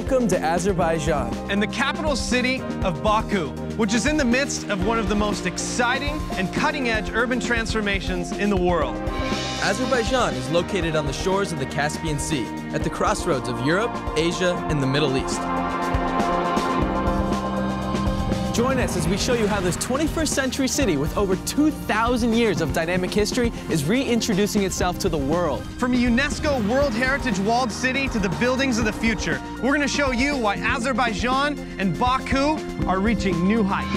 Welcome to Azerbaijan. And the capital city of Baku, which is in the midst of one of the most exciting and cutting-edge urban transformations in the world. Azerbaijan is located on the shores of the Caspian Sea, at the crossroads of Europe, Asia, and the Middle East. Join us as we show you how this 21st century city with over 2,000 years of dynamic history is reintroducing itself to the world. From a UNESCO World Heritage walled city to the buildings of the future, we're going to show you why Azerbaijan and Baku are reaching new heights.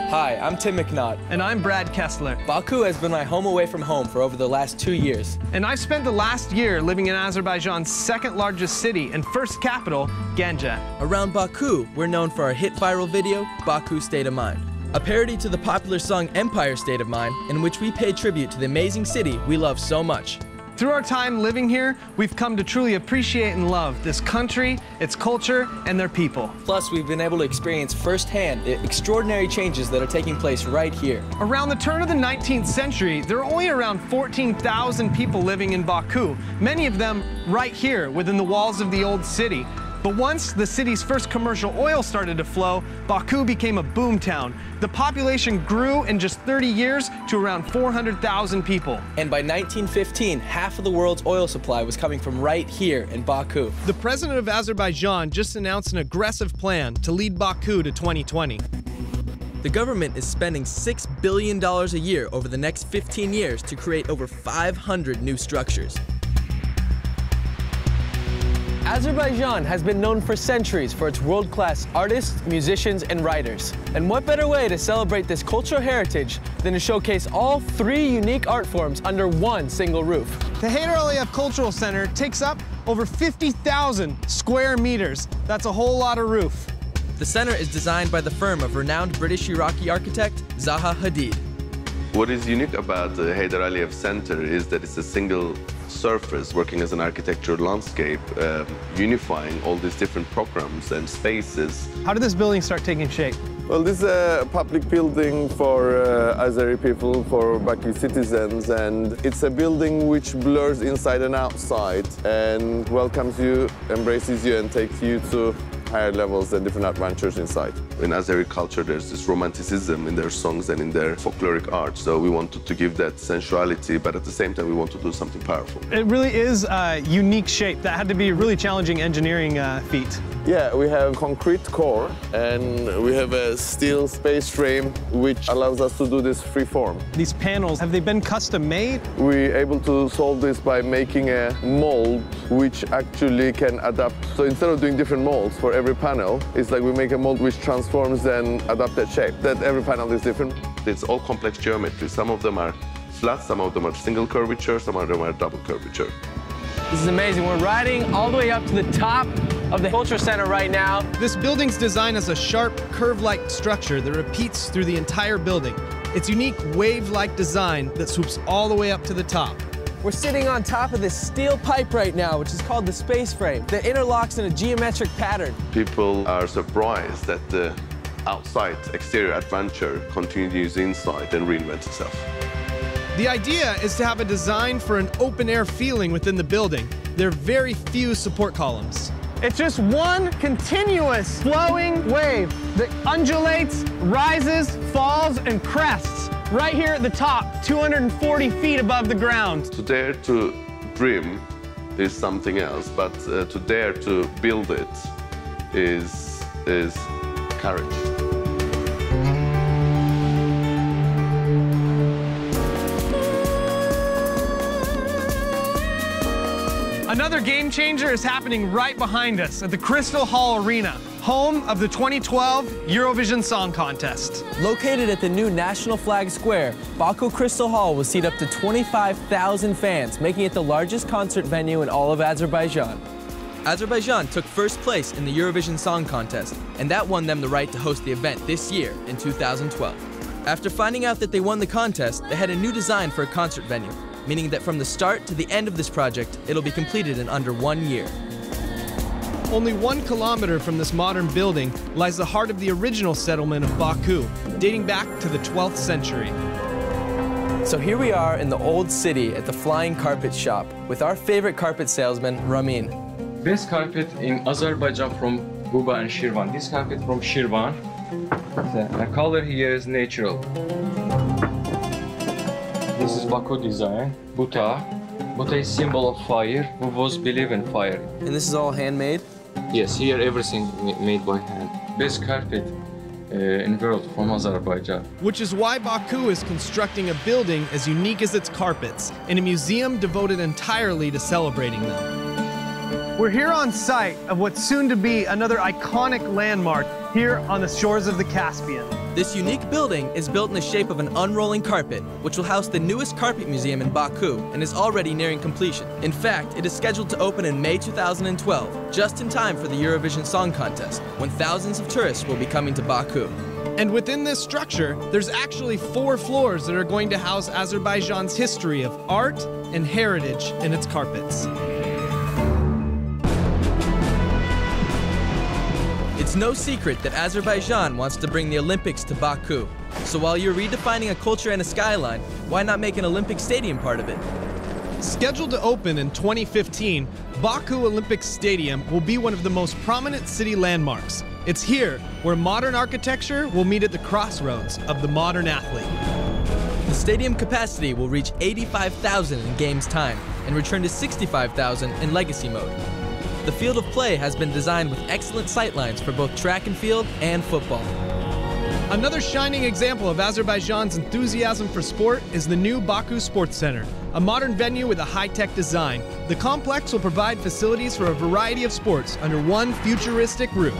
Hi, I'm Tim McNaught. And I'm Brad Kessler. Baku has been my home away from home for over the last 2 years. And I've spent the last year living in Azerbaijan's second largest city and first capital, Ganja. Around Baku, we're known for our hit viral video, Baku State of Mind, a parody to the popular song Empire State of Mind, in which we pay tribute to the amazing city we love so much. Through our time living here, we've come to truly appreciate and love this country, its culture, and their people. Plus, we've been able to experience firsthand the extraordinary changes that are taking place right here. Around the turn of the 19th century, there were only around 14,000 people living in Baku, many of them right here within the walls of the old city. But once the city's first commercial oil started to flow, Baku became a boom town. The population grew in just 30 years to around 400,000 people. And by 1915, half of the world's oil supply was coming from right here in Baku. The president of Azerbaijan just announced an aggressive plan to lead Baku to 2020. The government is spending $6 billion a year over the next 15 years to create over 500 new structures. Azerbaijan has been known for centuries for its world-class artists, musicians, and writers. And what better way to celebrate this cultural heritage than to showcase all 3 unique art forms under one single roof? The Heydar Aliyev Cultural Center takes up over 50,000 square meters. That's a whole lot of roof. The center is designed by the firm of renowned British-Iraqi architect Zaha Hadid. What is unique about the Heydar Aliyev Center is that it's a single surface working as an architectural landscape, unifying all these different programs and spaces. How did this building start taking shape? Well, this is a public building for Azeri people, for Baku citizens, and it's a building which blurs inside and outside and welcomes you, embraces you, and takes you to higher levels and different adventures inside. In Azeri culture, there's this romanticism in their songs and in their folkloric art, so we wanted to give that sensuality, but at the same time, we want to do something powerful. It really is a unique shape. That had to be a really challenging engineering feat. Yeah, we have concrete core and we have a steel space frame which allows us to do this free form. These panels, have they been custom made? We're able to solve this by making a mold which actually can adapt. So instead of doing different molds for every panel, it's like we make a mold which transforms and adapts that shape. That every panel is different. It's all complex geometry. Some of them are flat, some of them are single curvature, some of them are double curvature. This is amazing. We're riding all the way up to the top of the Culture Center right now. This building's designed as a sharp, curve-like structure that repeats through the entire building. Its unique wave-like design that swoops all the way up to the top. We're sitting on top of this steel pipe right now, which is called the space frame, that interlocks in a geometric pattern. People are surprised that the outside exterior adventure continues inside and reinvents itself. The idea is to have a design for an open-air feeling within the building. There are very few support columns. It's just one continuous flowing wave that undulates, rises, falls, and crests right here at the top, 240 feet above the ground. To dare to dream is something else, but to dare to build it is courage. Another game changer is happening right behind us at the Crystal Hall Arena, home of the 2012 Eurovision Song Contest. Located at the new National Flag Square, Baku Crystal Hall will seat up to 25,000 fans, making it the largest concert venue in all of Azerbaijan. Azerbaijan took first place in the Eurovision Song Contest, and that won them the right to host the event this year in 2012. After finding out that they won the contest, they had a new design for a concert venue, meaning that from the start to the end of this project, it'll be completed in under 1 year. Only 1 kilometer from this modern building lies the heart of the original settlement of Baku, dating back to the 12th century. So here we are in the old city at the Flying Carpet Shop with our favorite carpet salesman, Ramin. Best carpet in Azerbaijan from Buba and Shirvan. This carpet from Shirvan. The color here is natural. This is Baku design. Buta. Buta is symbol of fire. Who was believe in fire. And this is all handmade? Yes, here everything made by hand. Best carpet in world from Azerbaijan. Which is why Baku is constructing a building as unique as its carpets, in a museum devoted entirely to celebrating them. We're here on site of what's soon to be another iconic landmark here on the shores of the Caspian. This unique building is built in the shape of an unrolling carpet, which will house the newest carpet museum in Baku and is already nearing completion. In fact, it is scheduled to open in May 2012, just in time for the Eurovision Song Contest, when thousands of tourists will be coming to Baku. And within this structure, there's actually 4 floors that are going to house Azerbaijan's history of art and heritage in its carpets. It's no secret that Azerbaijan wants to bring the Olympics to Baku. So while you're redefining a culture and a skyline, why not make an Olympic stadium part of it? Scheduled to open in 2015, Baku Olympic Stadium will be one of the most prominent city landmarks. It's here where modern architecture will meet at the crossroads of the modern athlete. The stadium capacity will reach 85,000 in games time and return to 65,000 in legacy mode. The field of play has been designed with excellent sightlines for both track and field and football. Another shining example of Azerbaijan's enthusiasm for sport is the new Baku Sports Center, a modern venue with a high-tech design. The complex will provide facilities for a variety of sports under one futuristic roof.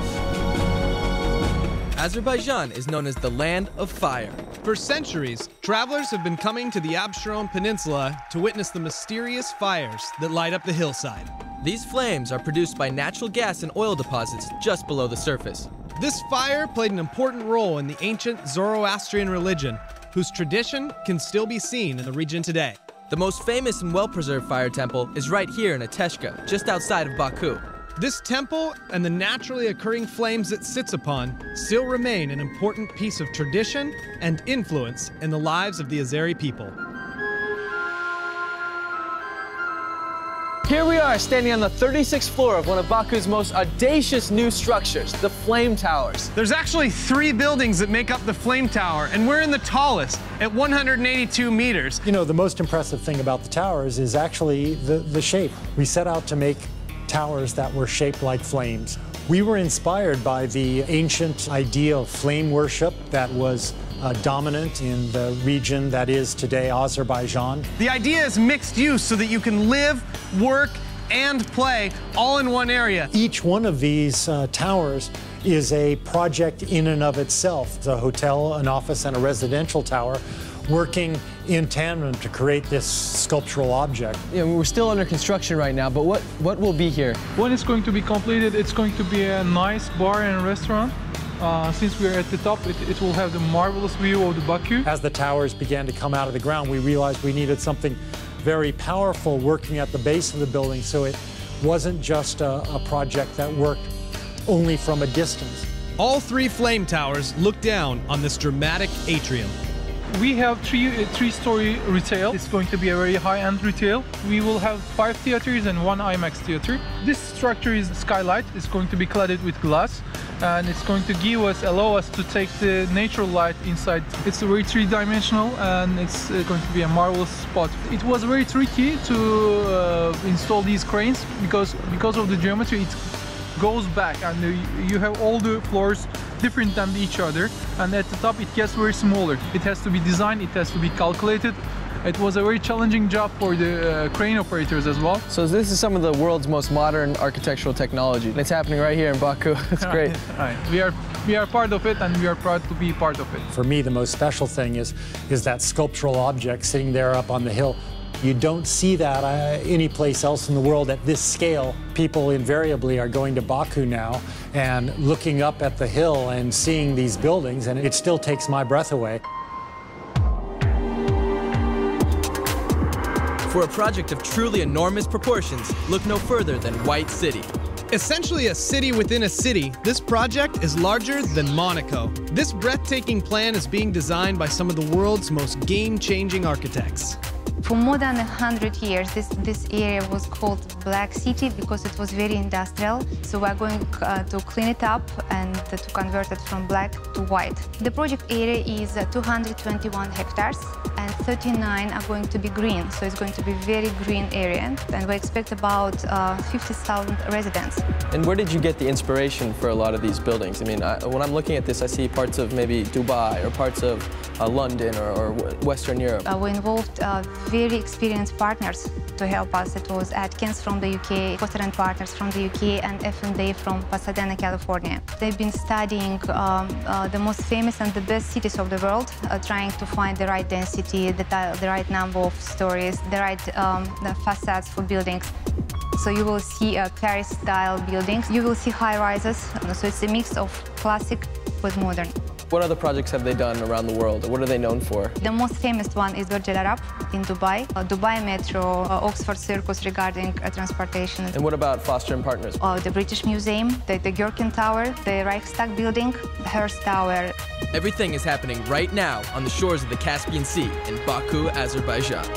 Azerbaijan is known as the land of fire. For centuries, travelers have been coming to the Absheron Peninsula to witness the mysterious fires that light up the hillside. These flames are produced by natural gas and oil deposits just below the surface. This fire played an important role in the ancient Zoroastrian religion, whose tradition can still be seen in the region today. The most famous and well-preserved fire temple is right here in Ateshka, just outside of Baku. This temple and the naturally occurring flames it sits upon still remain an important piece of tradition and influence in the lives of the Azeri people. Here we are, standing on the 36th floor of one of Baku's most audacious new structures, the Flame Towers. There's actually 3 buildings that make up the Flame Tower, and we're in the tallest, at 182 meters. You know, the most impressive thing about the towers is actually the shape. We set out to make towers that were shaped like flames. We were inspired by the ancient idea of flame worship that was dominant in the region that is today Azerbaijan. The idea is mixed use so that you can live, work, and play all in one area. Each one of these towers is a project in and of itself. It's a hotel, an office, and a residential tower working in tandem to create this sculptural object. Yeah, we're still under construction right now, but what will be here? When it's going to be completed, it's going to be a nice bar and restaurant. Since we are at the top, it will have the marvelous view of the Baku. As the towers began to come out of the ground, we realized we needed something very powerful working at the base of the building, so it wasn't just a project that worked only from a distance. All 3 flame towers look down on this dramatic atrium. We have three-story retail. It's going to be a very high-end retail. We will have 5 theaters and 1 IMAX theater. This structure is skylight. It's going to be cladded with glass, and it's going to allow us to take the natural light inside. It's very 3-dimensional, and it's going to be a marvelous spot. It was very tricky to install these cranes because of the geometry. It goes back, and you have all the floors different than each other, and at the top it gets very smaller. It has to be designed, it has to be calculated. It was a very challenging job for the crane operators as well. So this is some of the world's most modern architectural technology. It's happening right here in Baku. It's great. Right. We are part of it, and we are proud to be part of it. For me, the most special thing is that sculptural object sitting there up on the hill. You don't see that any place else in the world at this scale. People invariably are going to Baku now and looking up at the hill and seeing these buildings, and it still takes my breath away. For a project of truly enormous proportions, look no further than White City. Essentially a city within a city, this project is larger than Monaco. This breathtaking plan is being designed by some of the world's most game-changing architects. For more than 100 years, this area was called Black City because it was very industrial. So we're going to clean it up and to convert it from black to white. The project area is 221 hectares and 39 are going to be green. So it's going to be a very green area. And we expect about 50,000 residents. And where did you get the inspiration for a lot of these buildings? I mean, when I'm looking at this, I see parts of maybe Dubai or parts of London or Western Europe. We involved very experienced partners to help us. It was Atkins from the UK, Foster & Partners from the UK, and F&A from Pasadena, California. They've been studying the most famous and the best cities of the world, trying to find the right density, the right number of stories, the right the facades for buildings. So you will see Paris-style buildings. You will see high-rises. So it's a mix of classic with modern. What other projects have they done around the world? What are they known for? The most famous one is Burj Al Arab in Dubai, Dubai Metro, Oxford Circus regarding transportation. And what about Foster & Partners? The British Museum, the Gherkin Tower, the Reichstag Building, the Hearst Tower. Everything is happening right now on the shores of the Caspian Sea in Baku, Azerbaijan.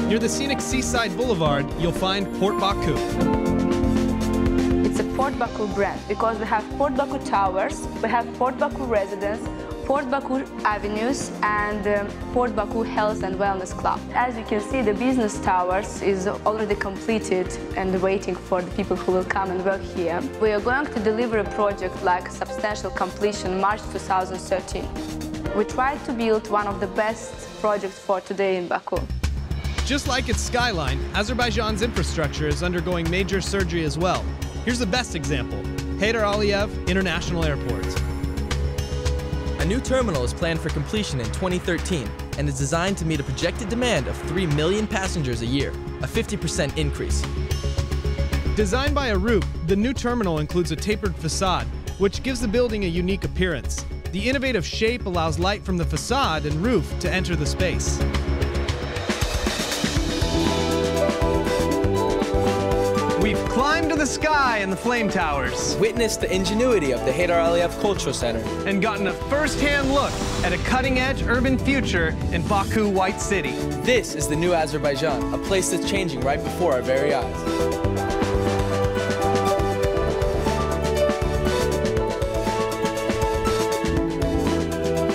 Near the scenic seaside boulevard, you'll find Port Baku. It's a Port Baku brand because we have Port Baku Towers, we have Port Baku Residence, Port Baku Avenues, and Port Baku Health and Wellness Club. As you can see, the business towers is already completed and waiting for the people who will come and work here. We are going to deliver a project like substantial completion March 2013. We tried to build one of the best projects for today in Baku. Just like its skyline, Azerbaijan's infrastructure is undergoing major surgery as well. Here's the best example, Heydar Aliyev International Airport. A new terminal is planned for completion in 2013 and is designed to meet a projected demand of 3 million passengers a year, a 50% increase. Designed by Arup, the new terminal includes a tapered facade, which gives the building a unique appearance. The innovative shape allows light from the facade and roof to enter the space. We've climbed to the sky in the flame towers, Witnessed the ingenuity of the Heydar Aliyev Cultural Center, and gotten a first-hand look at a cutting-edge urban future in Baku White City. This is the new Azerbaijan, a place that's changing right before our very eyes.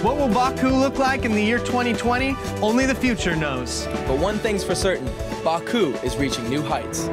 What will Baku look like in the year 2020? Only the future knows. But one thing's for certain, Baku is reaching new heights.